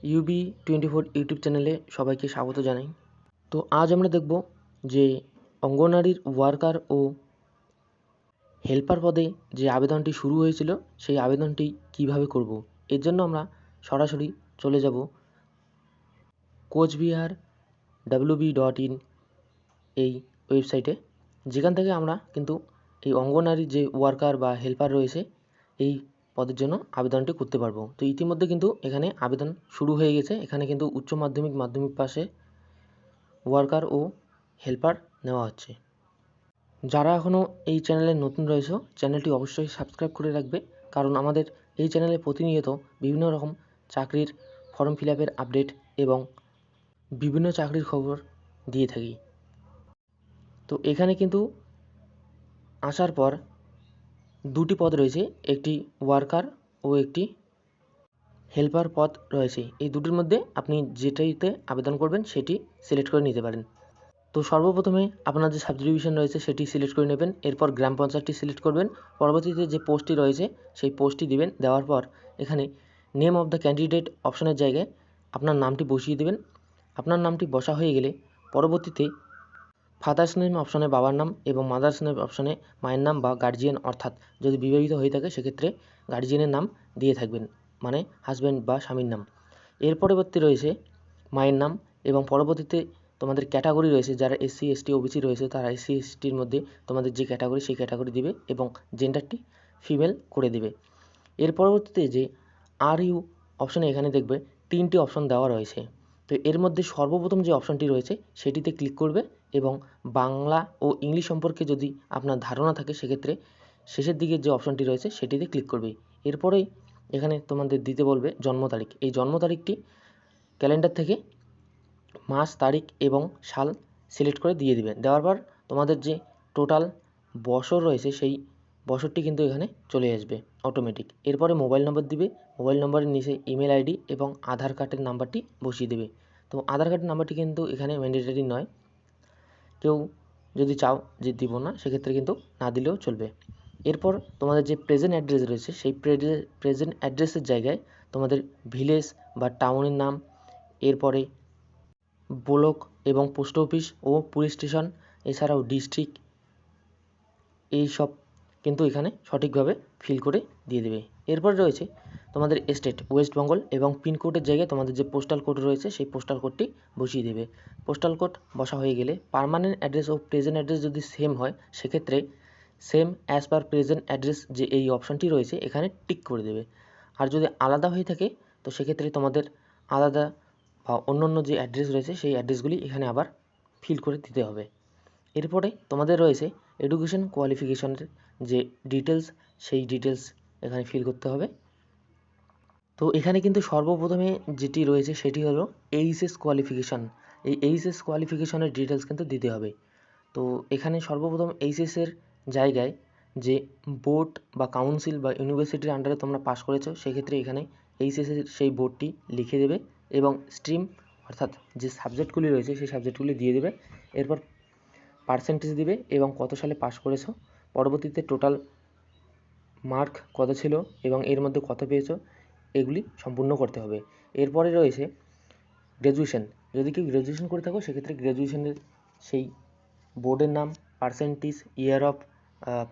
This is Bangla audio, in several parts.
UB24 ইউটিউব চ্যানেলে সবাইকে স্বাগত জানাই। তো আজ আমরা দেখব যে অঙ্গনওয়াড়ির ওয়ার্কার ও হেল্পার পদে যে আবেদনটি শুরু হয়েছিল সেই আবেদনটি কিভাবে করব। এর জন্য আমরা সরাসরি চলে যাব কোচবিহার wb.in এই ওয়েবসাইটে, যেখান থেকে আমরা কিন্তু এই অঙ্গনওয়াড়ির যে ওয়ার্কার বা হেল্পার রয়েছে এই পদের জন্য আবেদনটি করতে পারবো। তো ইতিমধ্যে কিন্তু এখানে আবেদন শুরু হয়ে গেছে। এখানে কিন্তু উচ্চ মাধ্যমিক পাশে ওয়ার্কার ও হেল্পার নেওয়া হচ্ছে। যারা এখনও এই চ্যানেলে নতুন রয়েছে চ্যানেলটি অবশ্যই সাবস্ক্রাইব করে রাখবে, কারণ আমাদের এই চ্যানেলে প্রতিনিয়ত বিভিন্ন রকম চাকরির ফর্ম ফিল আপের আপডেট এবং বিভিন্ন চাকরির খবর দিয়ে থাকি। তো এখানে কিন্তু আসার পর দুটি পদ রয়েছে, একটি ওয়ার্কার ও একটি হেল্পার পদ রয়েছে। এই দুটির মধ্যে আপনি যেটাইতে আবেদন করবেন সেটি সিলেক্ট করে নিতে পারেন। তো সর্বপ্রথমে আপনার যে সাব ডিভিশন রয়েছে সেটি সিলেক্ট করে নেবেন, এরপর গ্রাম পঞ্চায়েতটি সিলেক্ট করবেন, পরবর্তীতে যে পোস্টটি রয়েছে সেই পোস্টটি দিবেন। দেওয়ার পর এখানে নেম অফ দ্য ক্যান্ডিডেট অপশনের জায়গায় আপনার নামটি বসিয়ে দেবেন। আপনার নামটি বসা হয়ে গেলে পরবর্তীতে ফাদার্স নেম অপশনে বাবার নাম এবং মাদার্স নেম অপশনে মায়ের নাম বা গার্জিয়ান, অর্থাৎ যদি বিবাহিত হয়ে থাকে সেক্ষেত্রে গার্জিয়ানের নাম দিয়ে থাকবেন, মানে হাজব্যান্ড বা স্বামীর নাম। এর পরবর্তী রয়েছে মায়ের নাম এবং পরবর্তীতে তোমাদের ক্যাটাগরি রয়েছে, যারা SC ST OBC রয়েছে তারা SC STর মধ্যে তোমাদের যে ক্যাটাগরি সেই ক্যাটাগরি দিবে এবং জেন্ডারটি ফিমেল করে দেবে। এর পরবর্তীতে যে RU অপশনে এখানে দেখবে 3টি অপশন দেওয়া রয়েছে। তো এর মধ্যে সর্বপ্রথম যে অপশনটি রয়েছে সেটিতে ক্লিক করবে এবং বাংলা ও ইংলিশ সম্পর্কে যদি আপনার ধারণা থাকে সেক্ষেত্রে শেষের দিকে যে অপশনটি রয়েছে সেটিতে ক্লিক করবে। এরপরেই এখানে তোমাদের দিতে বলবে জন্ম তারিখ। এই জন্ম তারিখটি ক্যালেন্ডার থেকে মাস, তারিখ এবং সাল সিলেক্ট করে দিয়ে দিবেন। দেওয়ার পর তোমাদের যে টোটাল বছর রয়েছে সেই বছরটি কিন্তু এখানে চলে আসবে অটোমেটিক। এরপরে মোবাইল নম্বর দিবে, মোবাইল নম্বরের নিচে ইমেল আইডি এবং আধার কার্ডের নাম্বারটি বসিয়ে দেবে। তো আধার কার্ডের নাম্বারটি কিন্তু এখানে ম্যান্ডেটরি নয়, কেউ যদি চাও যে দিব না সেক্ষেত্রে কিন্তু না দিলেও চলবে। এরপর তোমাদের যে প্রেজেন্ট অ্যাড্রেস রয়েছে সেই প্রেজেন্ট অ্যাড্রেসের জায়গায় তোমাদের ভিলেজ বা টাউনের নাম, এরপরে ব্লক এবং পোস্ট অফিস ও পুলিশ স্টেশন, এছাড়াও ডিস্ট্রিক্ট, এই সব কিন্তু এখানে সঠিকভাবে ফিল করে দিয়ে দেবে। এরপর রয়েছে তোমাদের স্টেট ওয়েস্ট বেঙ্গল এবং পিনকোডের জায়গায় তোমাদের যে পোস্টাল কোড রয়েছে সেই পোস্টাল কোডটি বসিয়ে দেবে। পোস্টাল কোড বসা হয়ে গেলে পার্মানেন্ট অ্যাড্রেস ও প্রেজেন্ট অ্যাড্রেস যদি সেম হয় সেক্ষেত্রে same as per present address যে এই অপশানটি রয়েছে এখানে টিক করে দেবে। আর যদি আলাদা হয়ে থাকে তো সেক্ষেত্রে তোমাদের আলাদা বা অন্য যে অ্যাড্রেস রয়েছে সেই অ্যাড্রেসগুলি এখানে আবার ফিল করে দিতে হবে। এরপরে তোমাদের রয়েছে এডুকেশন কোয়ালিফিকেশনের যে ডিটেলস সেই ডিটেলস এখানে ফিল করতে হবে। তো এখানে কিন্তু সর্বপ্রথমে যেটি রয়েছে সেটি হলো এইচএস কোয়ালিফিকেশান। এই এইচএস কোয়ালিফিকেশনের ডিটেলস কিন্তু দিতে হবে। তো এখানে সর্বপ্রথম এইচএসের জায়গায় যে বোর্ড বা কাউন্সিল বা ইউনিভার্সিটির আন্ডারে তোমরা পাস করেছো সেক্ষেত্রে এখানে এইচএসের সেই বোর্ডটি লিখে দেবে এবং স্ট্রিম অর্থাৎ যে সাবজেক্টগুলি রয়েছে সেই সাবজেক্টগুলি দিয়ে দেবে। এরপর পার্সেন্টেজ দিবে এবং কত সালে পাস করেছো, পরবর্তীতে টোটাল মার্ক কত ছিল এবং এর মধ্যে কত পেয়েছো, এগুলি সম্পূর্ণ করতে হবে। এরপরে রয়েছে গ্র্যাজুয়েশন। যদি কেউ গ্র্যাজুয়েশন করে থাকো সেক্ষেত্রে গ্র্যাজুয়েশনের সেই বোর্ডের নাম, পার্সেন্টেজ, ইয়ার অফ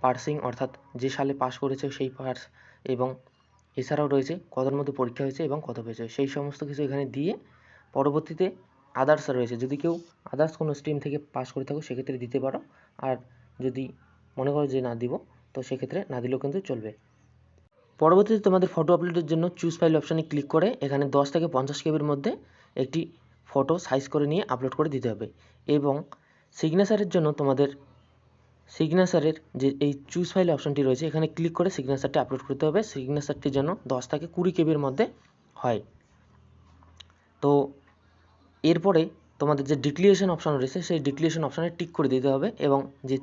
পার্সিং অর্থাৎ যে সালে পাস করেছে সেই পাস, এবং এছাড়াও রয়েছে কতর মধ্যে পরীক্ষা হয়েছে এবং কত পেয়েছে সেই সমস্ত কিছু এখানে দিয়ে পরবর্তীতে আদার্স রয়েছে, যদি কেউ আদার্স কোনো স্ট্রিম থেকে পাস করে থাকো সেক্ষেত্রে দিতে পারো, আর যদি মনে করো যে না দিব তো সেক্ষেত্রে না দিলেও কিন্তু চলবে। পরবর্তীতে তোমাদের ফটো আপলোডের জন্য চুজ ফাইল অপশানে ক্লিক করে এখানে 10 থেকে 50 কেবির মধ্যে একটি ফটো সাইজ করে নিয়ে আপলোড করে দিতে হবে। এবং সিগনেচারের জন্য তোমাদের সিগনেচারের যে এই চুজ ফাইল অপশানটি রয়েছে এখানে ক্লিক করে সিগনেচারটি আপলোড করতে হবে। সিগনেচারটি যেন 10 থেকে 20 কেবির মধ্যে হয়। তো এরপরে তোমাদের যে ডিক্লিয়ারেশন অপশান রয়েছে সেই ডিক্লিয়ারেশন অপশানে টিক করে দিতে হবে এবং যে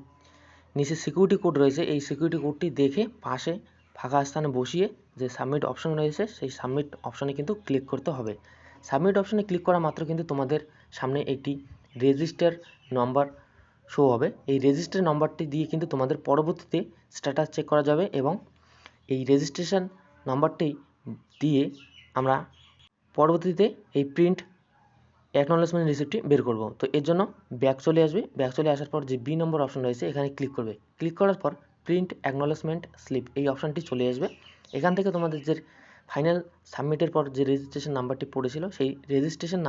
নিচে সিকিউরিটি কোড রয়েছে এই সিকিউরিটি কোডটি দেখে পাশে ফাঁকা স্থানে বসিয়ে যে সাবমিট অপশান রয়েছে সেই সাবমিট অপশানে কিন্তু ক্লিক করতে হবে। সাবমিট অপশানে ক্লিক করা মাত্র কিন্তু তোমাদের সামনে একটি রেজিস্টার নম্বর শো হবে। এই রেজিস্টার নম্বরটি দিয়ে কিন্তু তোমাদের পরবর্তীতে স্ট্যাটাস চেক করা যাবে এবং এই রেজিস্ট্রেশন নম্বরটি দিয়ে আমরা পরবর্তীতে এই প্রিন্ট অ্যাকনলেজমেন্ট রিসিপ্টটি বের করব। তো এর জন্য ব্যাক চলে আসবে, ব্যাক চলে আসার পর যে বি নম্বর অপশন রয়েছে এখানে ক্লিক করবে। ক্লিক করার পর প্রিন্ট অ্যাকনলেজমেন্ট স্লিপ এই অপশানটি চলে আসবে। এখান থেকে তোমাদের যে ফাইনাল সাবমিটের পর যে রেজিস্ট্রেশন নাম্বারটি পড়েছিল সেই রেজিস্ট্রেশন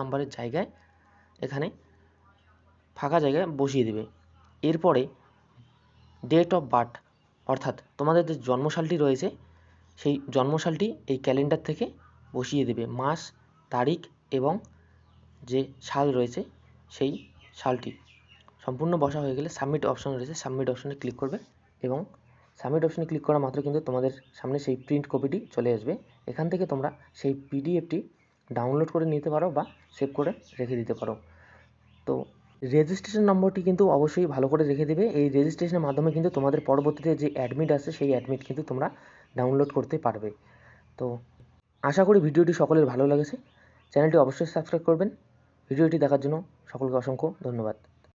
নাম্বারের জায়গায় এখানে ফাঁকা জায়গায় বসিয়ে দেবে। এরপরে ডেট অফ বার্থ অর্থাৎ তোমাদের যে জন্মসালটি রয়েছে সেই জন্মসালটি এই ক্যালেন্ডার থেকে বসিয়ে দেবে। মাস, তারিখ এবং যে সাল রয়েছে সেই সালটি সম্পূর্ণ বসা হয়ে গেলে সাবমিট অপশন রয়েছে, সাবমিট অপশনে ক্লিক করবে এবং সাবমিট অপশনে ক্লিক করা মাত্র কিন্তু তোমাদের সামনে সেই প্রিন্ট কপিটি চলে আসবে। এখান থেকে তোমরা সেই পিডিএফটি ডাউনলোড করে নিতে পারো বা সেভ করে রেখে দিতে পারো। তো রেজিস্ট্রেশন নম্বরটি কিন্তু অবশ্যই ভালো করে রেখে দেবে। এই রেজিস্ট্রেশনের মাধ্যমে কিন্তু তোমাদের পরবর্তীতে যে অ্যাডমিট আছে সেই অ্যাডমিট কিন্তু তোমরা ডাউনলোড করতে পারবে। তো আশা করি ভিডিওটি সকলের ভালো লেগেছে। চ্যানেলটি অবশ্যই সাবস্ক্রাইব করবেন। ভিডিওটি দেখার জন্য সকলকে অসংখ্য ধন্যবাদ।